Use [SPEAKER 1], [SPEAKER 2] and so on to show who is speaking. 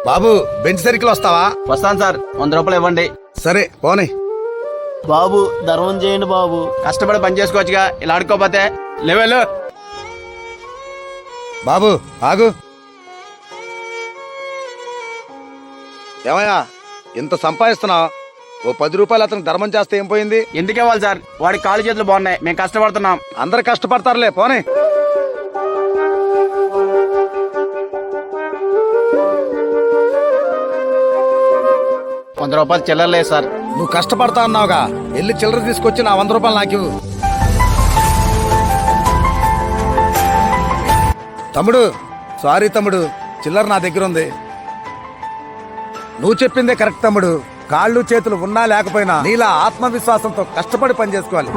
[SPEAKER 1] బాబు bench circle వస్తావా?
[SPEAKER 2] వస్తాను sir, 100 రూపాయలు ఇవ్వండి.
[SPEAKER 1] సరే పోనీ.
[SPEAKER 3] బాబు ధర్మం చేయండి బాబు.
[SPEAKER 2] కష్టపడి పని చేసుకోవచ్చుగా, ఇలా ఆడుకోపోతే. లెవెల్
[SPEAKER 1] బాబు ఆగు. ఏమయ్యా ఇంత సంపాదిస్తున్నావు, ఓ 10 రూపాయలు అతనికి ధర్మం చేస్తే ఏం పోయింది?
[SPEAKER 2] ఎందుకు ఇవ్వాలి సార్? వాడి కాళ్ళు చేతులు బాగున్నాయి, మేము కష్టపడుతున్నాం.
[SPEAKER 1] అందరు కష్టపడతారులే పోనీ.
[SPEAKER 2] రూపాయలు చిల్లరలేదు సార్.
[SPEAKER 1] నువ్వు కష్టపడతా అన్నావుగా, వెళ్ళి చిల్లర తీసుకొచ్చి నా 100 రూపాయలు నాకు ఇవ్వు. తమ్ముడు సారీ తమ్ముడు, చిల్లర నా దగ్గర ఉంది. నువ్వు చెప్పిందే కరెక్ట్ తమ్ముడు. కాళ్ళు చేతులు ఉన్నా లేకపోయినా నీలా ఆత్మవిశ్వాసంతో కష్టపడి పని చేసుకోవాలి.